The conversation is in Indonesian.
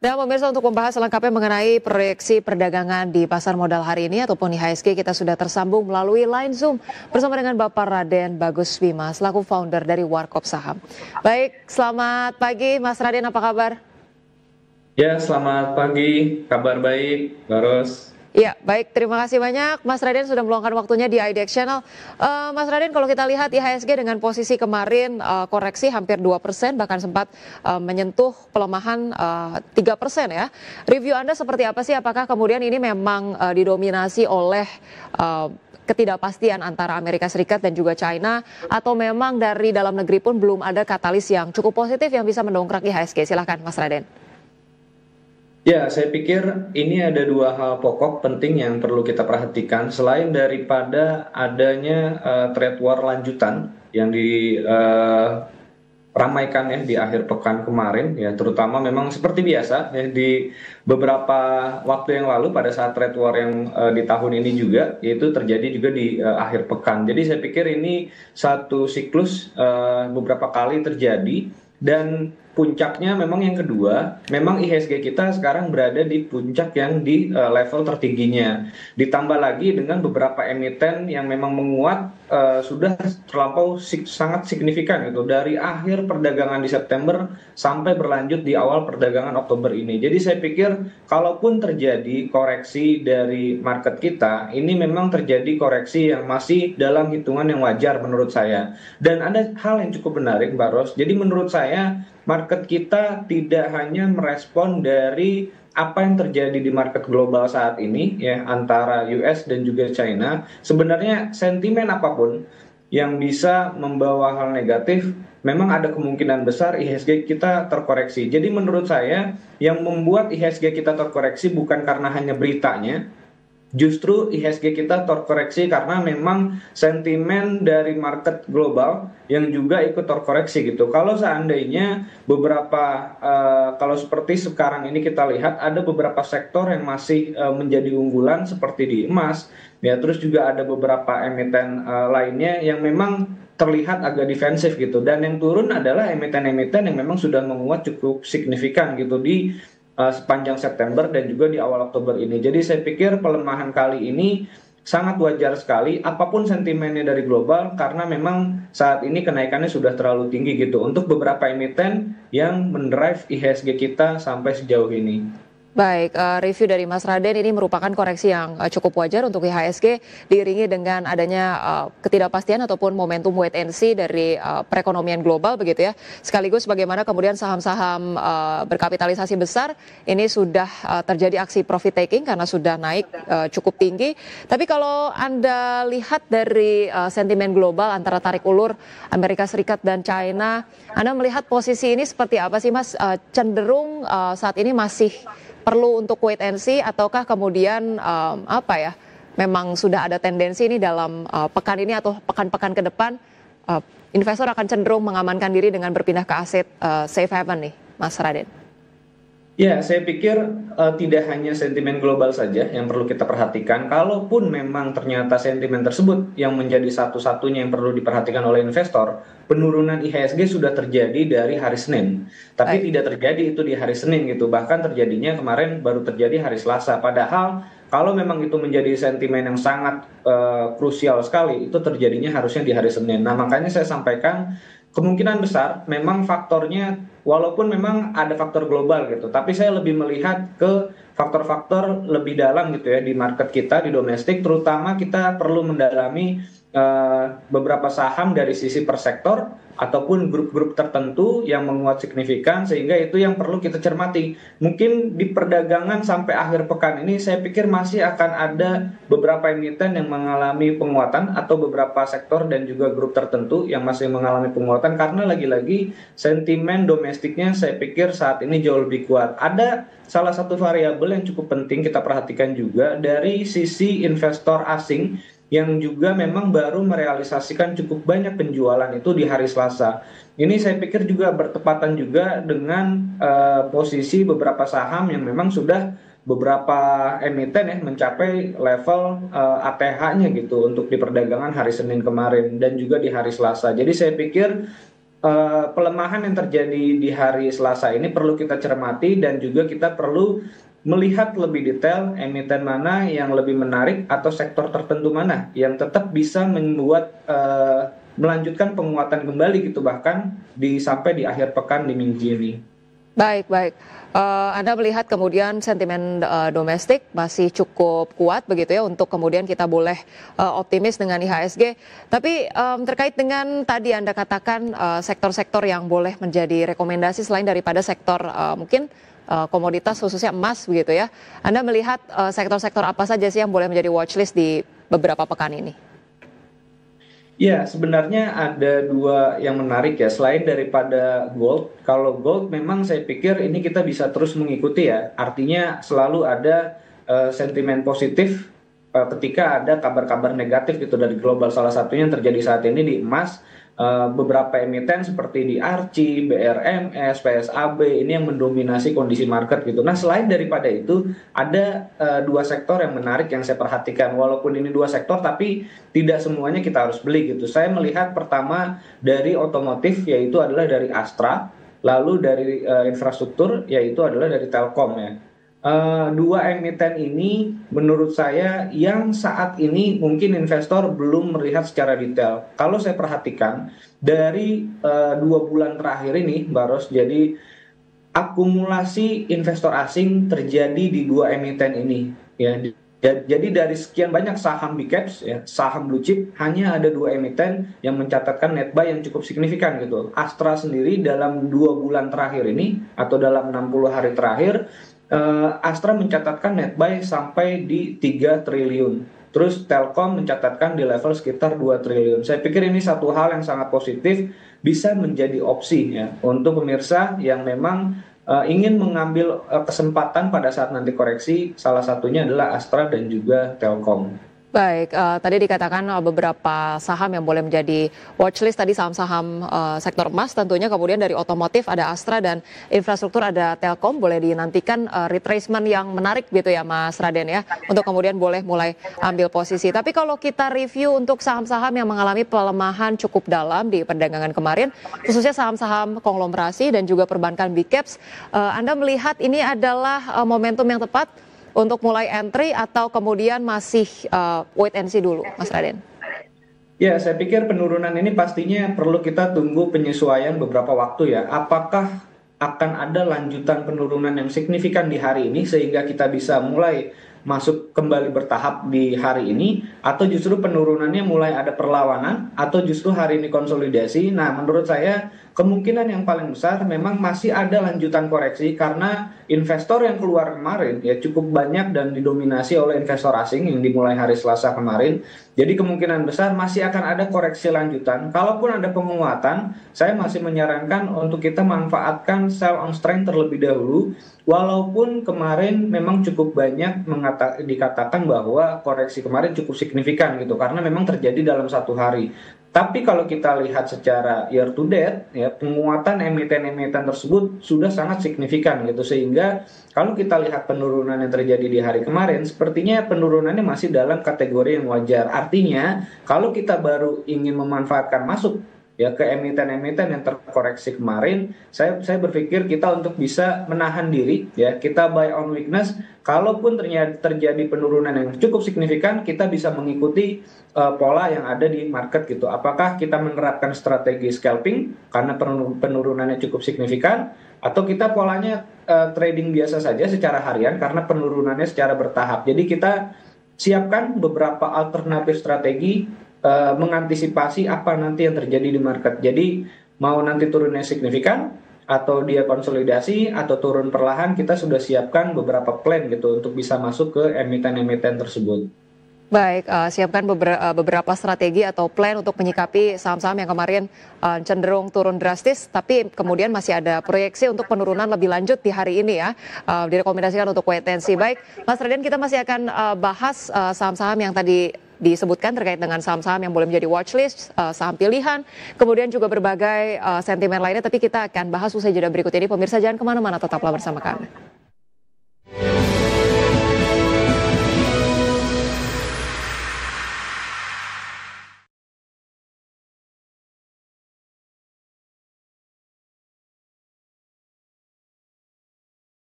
Dan pemirsa, untuk membahas selengkapnya mengenai proyeksi perdagangan di pasar modal hari ini ataupun IHSG, kita sudah tersambung melalui line Zoom bersama dengan Bapak Raden Bagus Bima selaku founder dari Warkop Saham. Baik, selamat pagi Mas Raden, apa kabar? Ya, selamat pagi, kabar baik, Baros. Ya, baik. Terima kasih banyak Mas Raden sudah meluangkan waktunya di IDX Channel. Mas Raden, kalau kita lihat IHSG dengan posisi kemarin koreksi hampir 2%, bahkan sempat menyentuh pelemahan 3% ya. Review Anda seperti apa sih? Apakah kemudian ini memang didominasi oleh ketidakpastian antara Amerika Serikat dan juga China, atau memang dari dalam negeri pun belum ada katalis yang cukup positif yang bisa mendongkrak IHSG? Silahkan Mas Raden. Ya, saya pikir ini ada dua hal pokok penting yang perlu kita perhatikan. Selain daripada adanya trade war lanjutan yang diramaikan ya di akhir pekan kemarin, ya terutama memang seperti biasa ya di beberapa waktu yang lalu pada saat trade war yang di tahun ini juga, yaitu terjadi juga di akhir pekan. Jadi saya pikir ini satu siklus beberapa kali terjadi. Dan puncaknya memang yang kedua, memang IHSG kita sekarang berada di puncak yang di level tertingginya. Ditambah lagi dengan beberapa emiten yang memang menguat sudah terlampau sangat signifikan gitu dari akhir perdagangan di September sampai berlanjut di awal perdagangan Oktober ini. Jadi saya pikir kalaupun terjadi koreksi dari market kita, ini memang terjadi koreksi yang masih dalam hitungan yang wajar menurut saya. Dan ada hal yang cukup menarik, Mbak Ros. Jadi menurut saya market kita tidak hanya merespon dari apa yang terjadi di market global saat ini ya antara US dan juga China. Sebenarnya sentimen apapun yang bisa membawa hal negatif, memang ada kemungkinan besar IHSG kita terkoreksi. Jadi menurut saya yang membuat IHSG kita terkoreksi bukan karena hanya beritanya, justru IHSG kita terkoreksi karena memang sentimen dari market global yang juga ikut terkoreksi gitu. Kalau seandainya kalau seperti sekarang ini kita lihat ada beberapa sektor yang masih menjadi unggulan seperti di emas, ya terus juga ada beberapa emiten lainnya yang memang terlihat agak defensif gitu. Dan yang turun adalah emiten-emiten yang memang sudah menguat cukup signifikan gitu di sepanjang September dan juga di awal Oktober ini. Jadi saya pikir pelemahan kali ini sangat wajar sekali apapun sentimennya dari global, karena memang saat ini kenaikannya sudah terlalu tinggi gitu untuk beberapa emiten yang mendrive IHSG kita sampai sejauh ini. Baik, review dari Mas Raden ini merupakan koreksi yang cukup wajar untuk IHSG, diiringi dengan adanya ketidakpastian ataupun momentum wait and see dari perekonomian global begitu ya. Sekaligus bagaimana kemudian saham-saham berkapitalisasi besar ini sudah terjadi aksi profit taking karena sudah naik cukup tinggi. Tapi kalau Anda lihat dari sentimen global antara tarik ulur Amerika Serikat dan China, Anda melihat posisi ini seperti apa sih Mas? Cenderung saat ini masih perlu untuk wait and see, ataukah kemudian memang sudah ada tendensi ini dalam pekan ini atau pekan-pekan ke depan investor akan cenderung mengamankan diri dengan berpindah ke aset safe haven nih, Mas Raden? Ya, saya pikir tidak hanya sentimen global saja yang perlu kita perhatikan. Kalaupun memang ternyata sentimen tersebut yang menjadi satu-satunya yang perlu diperhatikan oleh investor, penurunan IHSG sudah terjadi dari hari Senin. Tapi tidak terjadi itu di hari Senin gitu. Bahkan terjadinya kemarin baru terjadi hari Selasa. Padahal kalau memang itu menjadi sentimen yang sangat krusial sekali, itu terjadinya harusnya di hari Senin. Nah, makanya saya sampaikan kemungkinan besar memang faktornya, walaupun memang ada faktor global gitu, tapi saya lebih melihat ke faktor-faktor lebih dalam gitu ya di market kita, di domestik, terutama kita perlu mendalami beberapa saham dari sisi per sektor ataupun grup-grup tertentu yang menguat signifikan, sehingga itu yang perlu kita cermati. Mungkin di perdagangan sampai akhir pekan ini saya pikir masih akan ada beberapa emiten yang mengalami penguatan atau beberapa sektor dan juga grup tertentu yang masih mengalami penguatan, karena lagi-lagi sentimen domestiknya saya pikir saat ini jauh lebih kuat. Ada salah satu variabel yang cukup penting kita perhatikan juga dari sisi investor asing yang juga memang baru merealisasikan cukup banyak penjualan itu di hari Selasa. Ini saya pikir juga bertepatan juga dengan posisi beberapa saham yang memang sudah beberapa emiten ya mencapai level ATH-nya gitu untuk di perdagangan hari Senin kemarin dan juga di hari Selasa. Jadi saya pikir pelemahan yang terjadi di hari Selasa ini perlu kita cermati dan juga kita perlu melihat lebih detail emiten mana yang lebih menarik atau sektor tertentu mana yang tetap bisa membuat melanjutkan penguatan kembali gitu bahkan sampai di akhir pekan di minggu ini. Baik, baik. Anda melihat kemudian sentimen domestik masih cukup kuat begitu ya untuk kemudian kita boleh optimis dengan IHSG. Tapi terkait dengan tadi Anda katakan sektor-sektor yang boleh menjadi rekomendasi selain daripada sektor mungkin komoditas khususnya emas begitu ya. Anda melihat sektor-sektor apa saja sih yang boleh menjadi watchlist di beberapa pekan ini? Ya, sebenarnya ada dua yang menarik ya, selain daripada gold. Kalau gold memang saya pikir ini kita bisa terus mengikuti ya, artinya selalu ada sentimen positif ketika ada kabar-kabar negatif gitu dari global. Salah satunya yang terjadi saat ini di emas, beberapa emiten seperti di Archie, BRMS, PSAB ini yang mendominasi kondisi market gitu. Nah, selain daripada itu ada dua sektor yang menarik yang saya perhatikan. Walaupun ini dua sektor tapi tidak semuanya kita harus beli gitu. Saya melihat pertama dari otomotif yaitu adalah dari Astra, lalu dari infrastruktur yaitu adalah dari Telkom ya. Dua emiten ini menurut saya yang saat ini mungkin investor belum melihat secara detail. Kalau saya perhatikan dari 2 bulan terakhir ini, Mbak Ros, jadi akumulasi investor asing terjadi di dua emiten ini. Ya, jadi dari sekian banyak saham big caps, ya, saham blue chip, hanya ada dua emiten yang mencatatkan net buy yang cukup signifikan gitu. Astra sendiri dalam 2 bulan terakhir ini atau dalam 60 hari terakhir, Astra mencatatkan net buy sampai di 3 triliun. Terus Telkom mencatatkan di level sekitar 2 triliun. Saya pikir ini satu hal yang sangat positif, bisa menjadi opsi ya untuk pemirsa yang memang ingin mengambil kesempatan pada saat nanti koreksi. Salah satunya adalah Astra dan juga Telkom. Baik, tadi dikatakan beberapa saham yang boleh menjadi watchlist, tadi saham-saham sektor emas tentunya, kemudian dari otomotif ada Astra dan infrastruktur ada Telkom, boleh dinantikan retracement yang menarik gitu ya Mas Raden ya, untuk kemudian boleh mulai ambil posisi. Tapi kalau kita review untuk saham-saham yang mengalami pelemahan cukup dalam di perdagangan kemarin, khususnya saham-saham konglomerasi dan juga perbankan big caps, Anda melihat ini adalah momentum yang tepat untuk mulai entry atau kemudian masih wait and see dulu, Mas Raden? Ya, saya pikir penurunan ini pastinya perlu kita tunggu penyesuaian beberapa waktu ya. Apakah akan ada lanjutan penurunan yang signifikan di hari ini sehingga kita bisa mulai masuk kembali bertahap di hari ini, atau justru penurunannya mulai ada perlawanan, atau justru hari ini konsolidasi. Nah, menurut saya kemungkinan yang paling besar memang masih ada lanjutan koreksi karena investor yang keluar kemarin ya cukup banyak dan didominasi oleh investor asing yang dimulai hari Selasa kemarin. Jadi kemungkinan besar masih akan ada koreksi lanjutan. Kalaupun ada penguatan, saya masih menyarankan untuk kita manfaatkan sell on strength terlebih dahulu. Walaupun kemarin memang cukup banyak dikatakan bahwa koreksi kemarin cukup signifikan gitu karena memang terjadi dalam satu hari. Tapi kalau kita lihat secara year to date, ya penguatan emiten-emiten tersebut sudah sangat signifikan gitu sehingga kalau kita lihat penurunan yang terjadi di hari kemarin, sepertinya penurunannya masih dalam kategori yang wajar. Artinya kalau kita baru ingin memanfaatkan masuk ya ke emiten-emiten yang terkoreksi kemarin, saya berpikir kita untuk bisa menahan diri ya, kita buy on weakness. Kalaupun ternyata terjadi penurunan yang cukup signifikan, kita bisa mengikuti pola yang ada di market gitu. Apakah kita menerapkan strategi scalping karena penurunannya cukup signifikan, atau kita polanya trading biasa saja secara harian karena penurunannya secara bertahap. Jadi kita siapkan beberapa alternatif strategi mengantisipasi apa nanti yang terjadi di market. Jadi mau nanti turunnya signifikan atau dia konsolidasi atau turun perlahan, kita sudah siapkan beberapa plan gitu untuk bisa masuk ke emiten-emiten tersebut. Baik, siapkan beberapa strategi atau plan untuk menyikapi saham-saham yang kemarin cenderung turun drastis, tapi kemudian masih ada proyeksi untuk penurunan lebih lanjut di hari ini ya, direkomendasikan untuk wait and see. Baik, Mas Raden, kita masih akan bahas saham-saham yang tadi disebutkan terkait dengan saham-saham yang boleh menjadi watchlist, saham pilihan, kemudian juga berbagai sentimen lainnya, tapi kita akan bahas usai jeda berikut ini. Pemirsa jangan kemana-mana, tetaplah bersama kami.